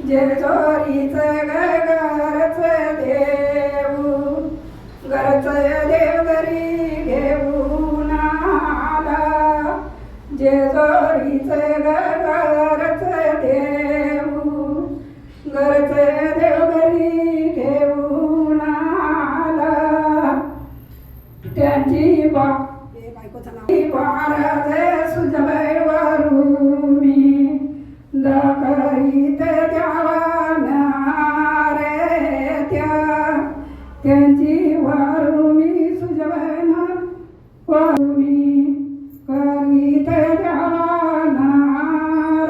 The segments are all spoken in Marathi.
जेजोरीचं घरच देऊ घरच देव घरी घेऊन आला जेजोरीचं घरच देऊ घरच देव घरी घेऊन आला त्यांची महाराज सुजलय वरुणी दकरीत द्यावाना रे त्यांची वारुणी सुजलय वरुणी करीत द्यावाना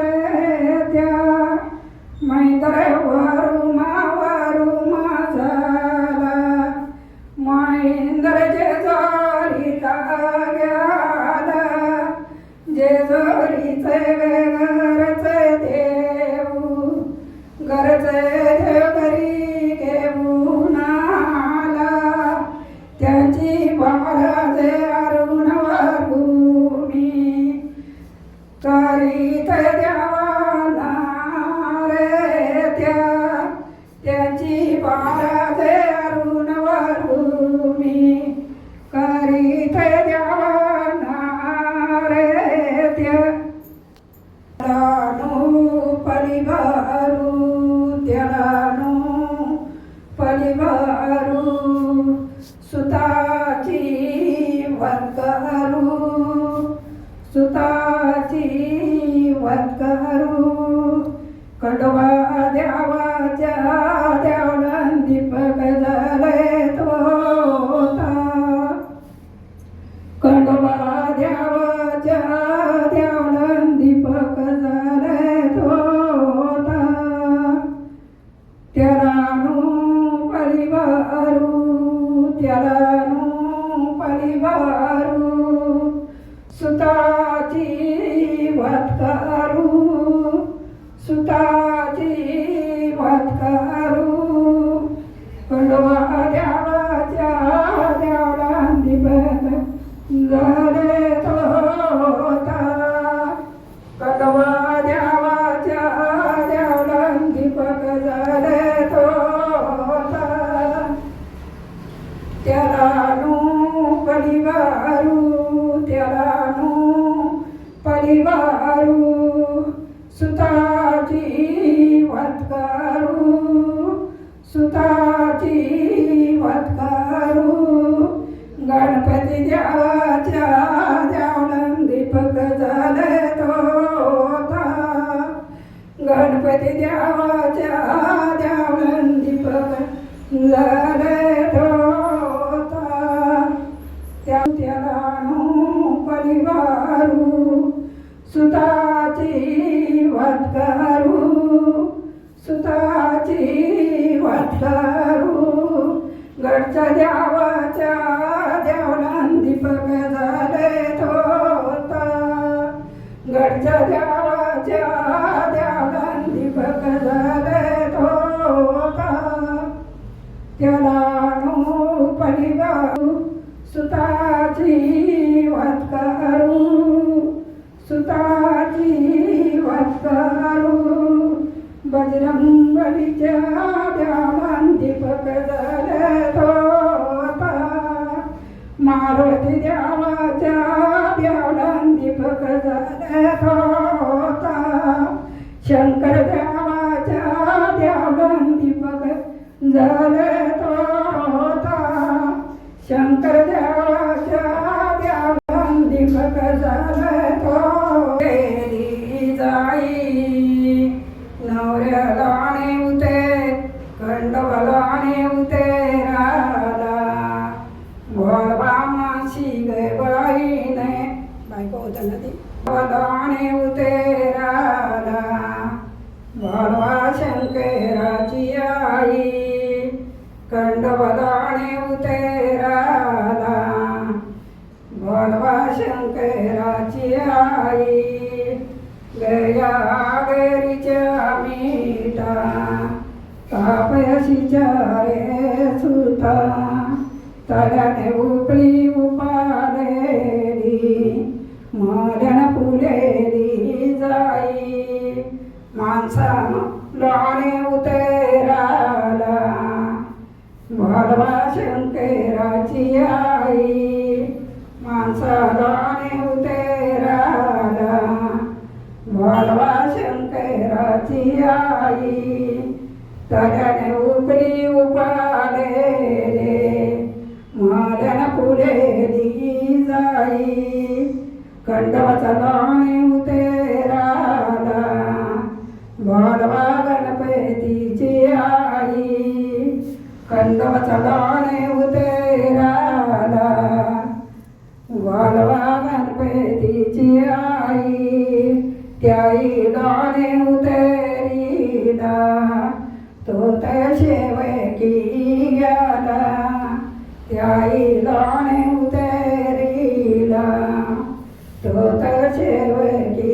रे मैत्र वरुमा झाला महेंद्र जेजोरीला गेला जेजोरीचे घरच देऊ घरच देव घरी घेऊन आला त्याची महाराज अरुण वरुणी करीत द्यावाना रे त्याची महाराज अरुण वरुणी करीत द्यावाना रे पलिवारू सुताची वत्करू कडवा द्यावाच्या द्यावलन दीपक झाले तोता कडवा द्यावाच्या द्यावलन दीपक झाले तोता त्यालानु पलिवारू सुताची वत्करू कडवा द्यावाच्या द्यावलन दीपक झाले तोता कडवा द्यावाच्या द्यावलन दीपक झाले तोता त्यालानु पलिवारू सुताची वत्करू गणपती देवाच्या द्यावलन दीपक झाले तोता गणपती देवाच्या द्यावलन दीपक झाले तोता त्यालानु पलिवारू सुताची वत्करू गडच्या द्यावाच्या द्यावलन दीपक झाले तोता गडच्या द्यावाच्या द्यावलन दीपक झाले तोता त्यालानु पलिवारू सुताची वत्करू बजरंगबलीच्या द्यावलन दीपक झाले तोता मारुती देवाच्या द्यावलन दीपक झाले तोता शंकर देवाच्या द्यावलन दीपक झाले तोता शंकर देवाच्या द्यावलन दीपक झाले तो जाई नवऱ्याला नेवते खंडोबाला नेवते राला भोलबा माशी गे बाईने बायको होता ना ती भोलबा नेवते राला भोलबा शंकराची आई खंडोबाला नेवते राला भोलबा शंकराची आई गया गरीच्या मीठा तापयशीच्या रे सुता तल्याने उकळी उपालेली मल्यान फुलेली जाई माणसा लाणे उतेराला वाढवा शंकराची आई माणसा लाणे उतेराला वाढवा शंकराची आई तऱ्याने उपली उपाले रे माल्यान फुलेली जाई खंडवाचा लाणे उतेराला वाढवा गणपतीची आई खंडवाचा लाणे उतेराला वाढवा गणपतीची आई त्याई लाणे उतेरीला तो त्या शेवकी गेला त्याई लाणे उतेरीला तो त्या शेवकी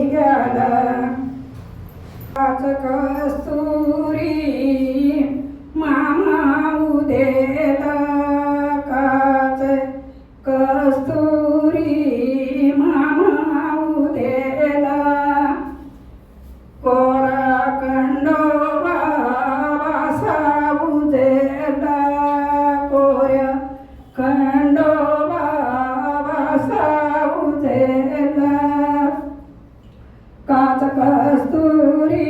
गेला कस्तुरी मामा उदेला काच कस्तुरी मामा उदेला कोरा खंडोबा वासा उदेला कोऱ्या खंडोबा वासा उदेला काच कस्तुरी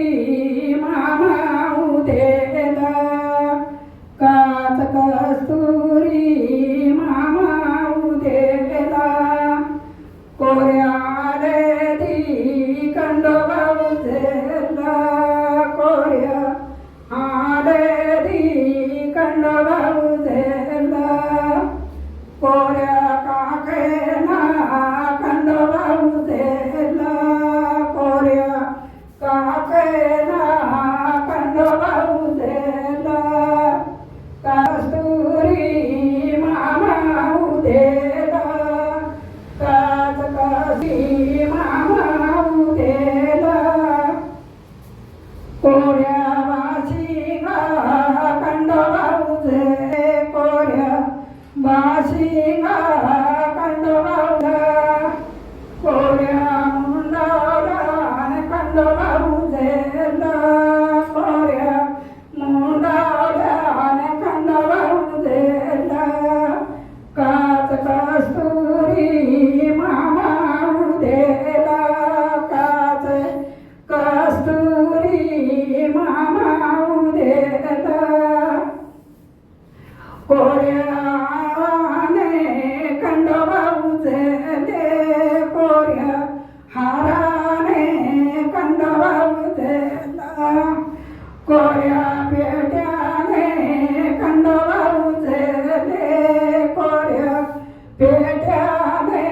मामा उदेला काच कस्तुरी मामा उदेला कोऱ्या आलेली खंडोबा उदेला कोऱ्या आलेली खंडोबा उदेला कोऱ्या काकेना खंडोबा उदेला कोऱ्या काकेना खंडोबा उदेला कस्तुरी मामा उदेला काच कस्तुरी मामा उदेला कोऱ्या वाशिंगा खंडोबा उदे कोऱ्या वाशिंगा खंडोबा उदे कोऱ्या मुंडाला खंडोबा उदेला कोऱ्या मुंडाला खंडोबा उदेला काच कस्तुरी मामा उदेला काच कस्तुरी मामा उदेला कोऱ्याने खंडोबा उदेले कोऱ्या हाराने खंडोबा उदेला कोऱ्या पेट्याने खंडोबा उदेले कोऱ्या पेट्याने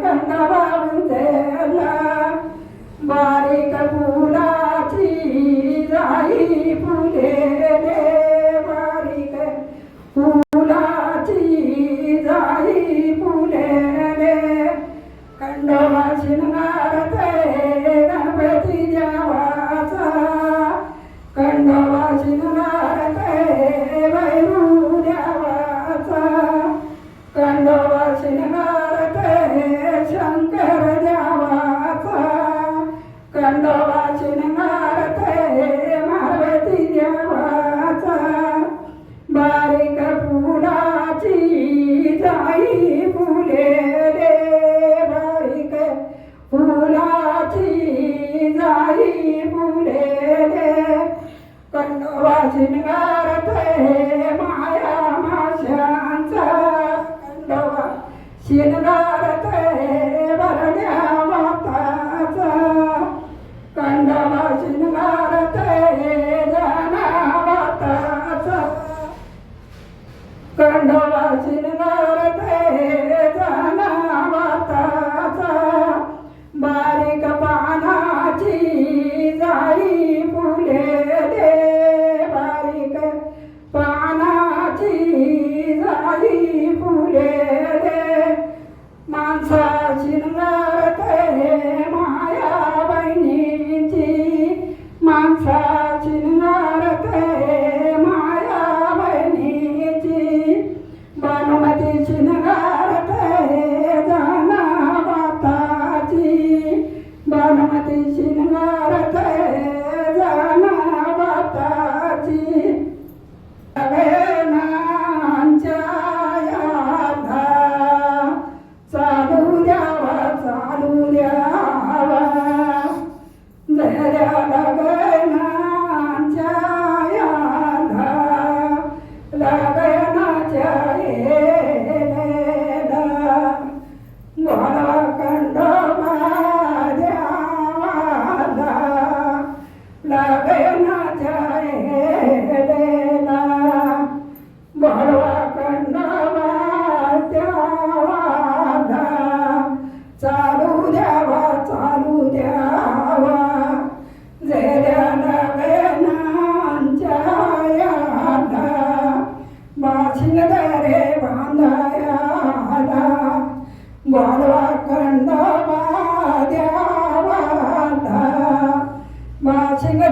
खंडोबा उदेला बारीक फुलाची जाई फुलेले बारीक फुलाची जाई फुलेले खंडोबा शिंगारते गणपती देवाचा खंडोबा शिंगारते वैरू देवाचा खंडोबा शिंगारते शंकर देवाचा खंडोबा शिंगारते पार्वती देवाचा बारीक फुलाची जाई फुलेले बारीक फुलाची जाई फुलेले खंडोबा शिंगारते माया माशांचा खंडोबा शिंगारते भरण्या वाताचा खंडोबा शिंगारते जनावाताचा खंडोबा शिंगारते जनावाताचा बारीक पानाची जाई फुलेले बारीक पानाची जाई फुलेले माणसा शिंगारते माया बहिणीची माणसा शिंगारते माया बहिणीची भानुमती शिंगारते जनावाताची भानुमती शिंगारते जना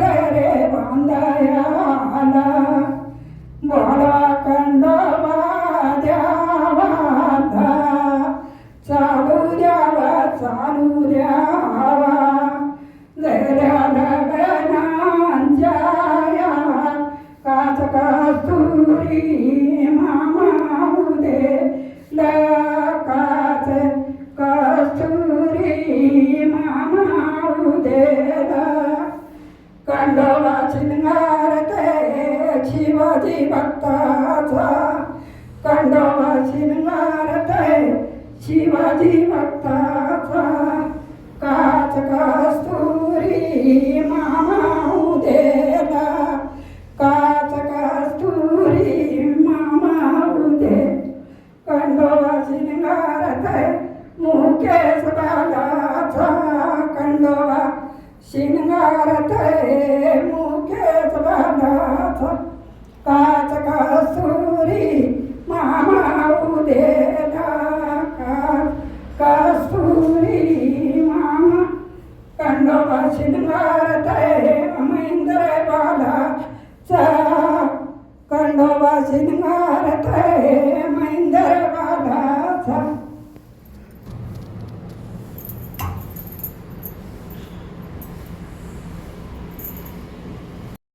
रे बांधायाला बोळा खंडोबा द्यावा चालू द्यावा जऱ्या लगनांच्या काच कस्तुरी मामा उदे काच कस्तुरी मामा उदेला खंडोबा शिंगारते शिवाजी भक्ताचा खंडोबा शिंगारते शिवाजी भक्ताचा काच कस्तुरी मामा उदेला काच कस्तुरी मामा उदे खंडोबा शिंगारते मुकेश बालाचा खंडोबा शिंगारते मुकेश बालाचा काच कस्तुरी मामा उदेला काच कस्तुरी मामा खंडोबा शिंगारते महेंद्र बालाचा खंडोबा शिंगारते महेंद्र बालाचा